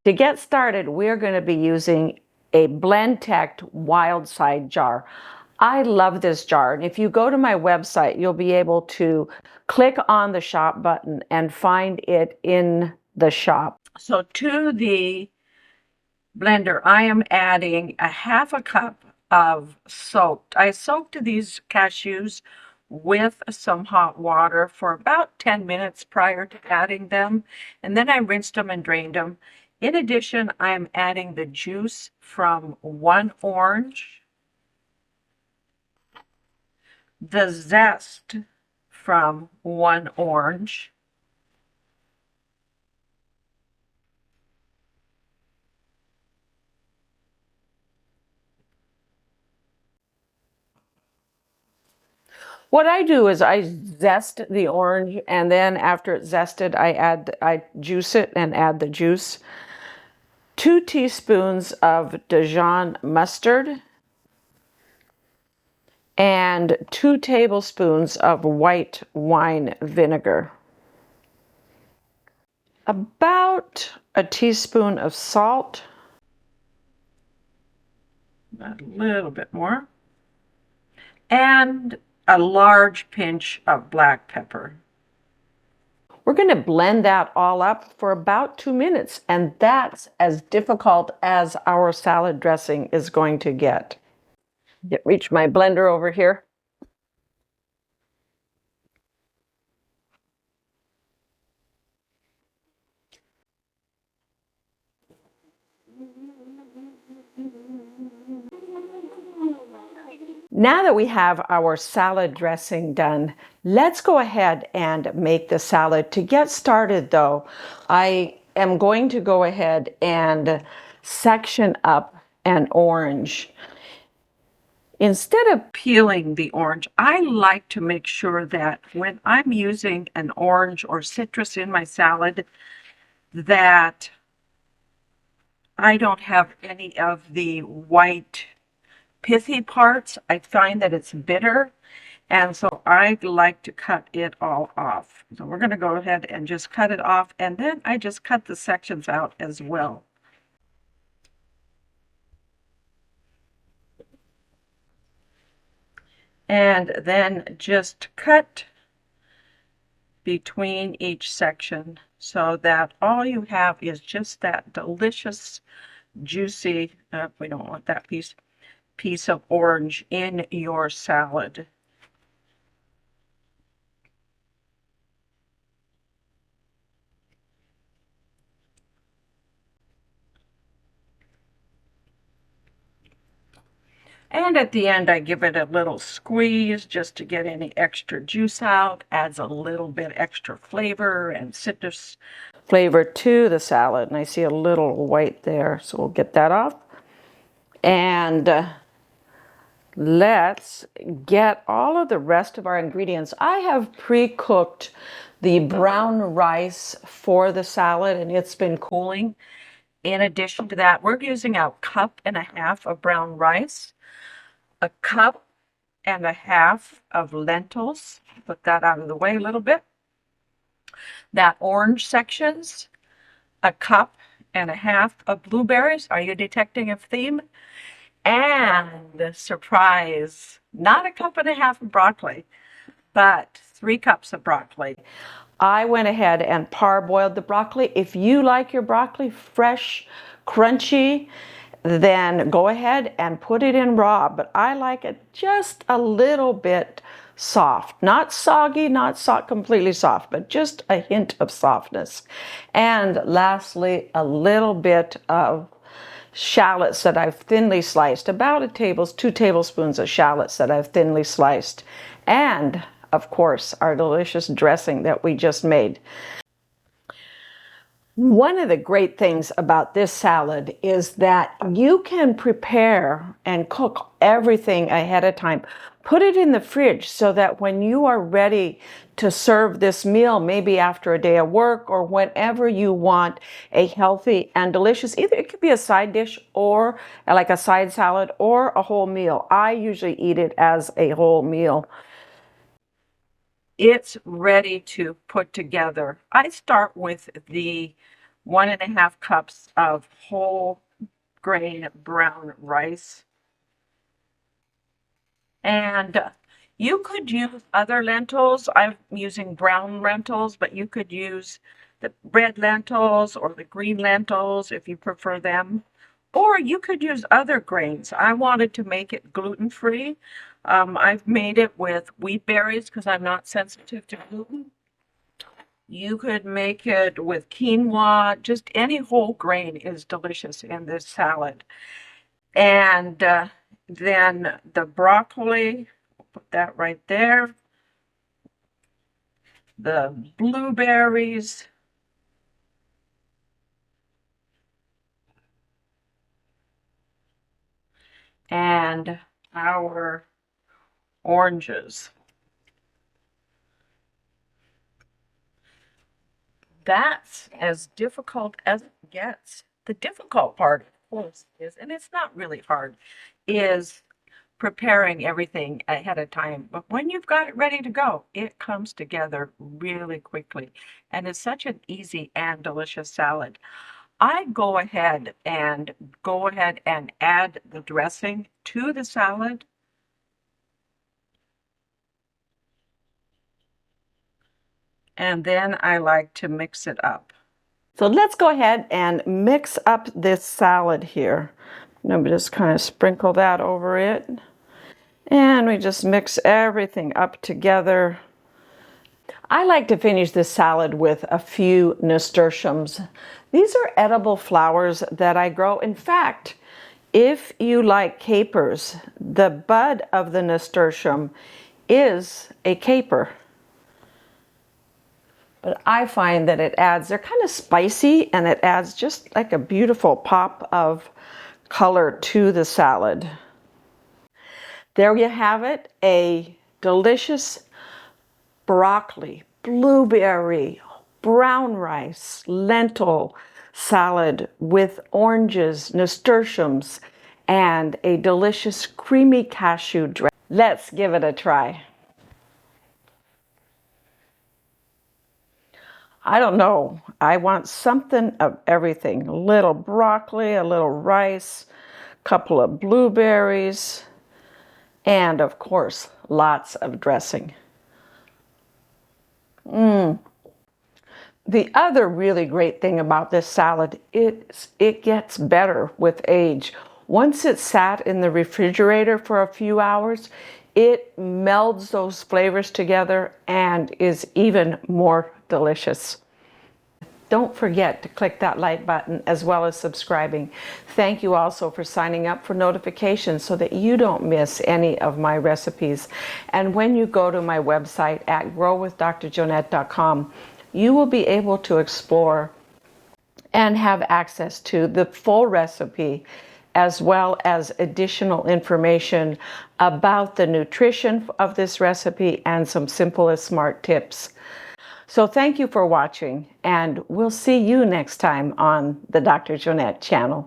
To get started, we're going to be using a Blendtec wild side jar. I love this jar, and if you go to my website, you'll be able to click on the shop button and find it in the shop. So to the blender, I am adding a half a cup of soaked. I soaked these cashews with some hot water for about 10 minutes prior to adding them, and then I rinsed them and drained them. In addition, I am adding the juice from one orange, the zest from one orange, what I do is I zest the orange, and then after it's zested, I juice it and add the juice. 2 teaspoons of Dijon mustard and 2 tablespoons of white wine vinegar. About a teaspoon of salt. A little bit more. And a large pinch of black pepper. We're going to blend that all up for about 2 minutes, and that's as difficult as our salad dressing is going to get. Reach my blender over here. Now that we have our salad dressing done, let's go ahead and make the salad. To get started though, I am going to go ahead and section up an orange. Instead of peeling the orange, I like to make sure that when I'm using an orange or citrus in my salad, that I don't have any of the white pithy parts. I find that it's bitter, and so I like to cut it all off. So we're going to go ahead and just cut it off, and then I just cut the sections out as well. And then just cut between each section so that all you have is just that delicious, juicy, we don't want that piece of orange in your salad. And at the end, I give it a little squeeze just to get any extra juice out. Adds a little bit extra flavor and citrus flavor to the salad. And I see a little white there, so we'll get that off. And let's get all of the rest of our ingredients. I have pre-cooked the brown rice for the salad, and it's been cooling. In addition to that, we're using a cup and a half of brown rice, a cup and a half of lentils. Put that out of the way a little bit. That orange sections, a cup and a half of blueberries. Are you detecting a theme? And surprise, not a cup and a half of broccoli, but 3 cups of broccoli. I went ahead and parboiled the broccoli. If you like your broccoli fresh, crunchy, then go ahead and put it in raw, but I like it just a little bit soft, not soggy, not completely soft, but just a hint of softness. And lastly, a little bit of shallots that I've thinly sliced, about 2 tablespoons of shallots that I've thinly sliced, and of course our delicious dressing that we just made. One of the great things about this salad is that you can prepare and cook everything ahead of time. Put it in the fridge so that when you are ready to serve this meal, maybe after a day of work or whenever you want a healthy and delicious, either it could be a side dish or like a side salad or a whole meal. I usually eat it as a whole meal. It's ready to put together. I start with the 1.5 cups of whole grain brown rice. And you could use other lentils. I'm using brown lentils, but you could use the red lentils or the green lentils if you prefer them. Or you could use other grains. I wanted to make it gluten-free. I've made it with wheat berries because I'm not sensitive to gluten. You could make it with quinoa. Just any whole grain is delicious in this salad. And then the broccoli, put that right there. The blueberries. And our oranges. That's as difficult as it gets. The difficult part, of course, is, and it's not really hard, is preparing everything ahead of time. But when you've got it ready to go, it comes together really quickly. And it's such an easy and delicious salad. I go ahead and add the dressing to the salad. And then I like to mix it up. So let's go ahead and mix up this salad here. I'm just kind of sprinkle that over it. And we just mix everything up together. I like to finish this salad with a few nasturtiums. These are edible flowers that I grow. In fact, if you like capers, the bud of the nasturtium is a caper. But I find that they're kind of spicy, and it adds just like a beautiful pop of color to the salad. There you have it, a delicious broccoli, blueberry, brown rice, lentil salad with oranges, nasturtiums, and a delicious creamy cashew dressing. Let's give it a try. I don't know. I want something of everything. A little broccoli, a little rice, a couple of blueberries, and of course, lots of dressing. The other really great thing about this salad is it gets better with age. Once it's sat in the refrigerator for a few hours, it melds those flavors together and is even more delicious. Don't forget to click that like button as well as subscribing. Thank you also for signing up for notifications so that you don't miss any of my recipes. And when you go to my website at growwithdrjonette.com, you will be able to explore and have access to the full recipe as well as additional information about the nutrition of this recipe and some simple and smart tips. So thank you for watching, and we'll see you next time on the Dr. Jonette channel.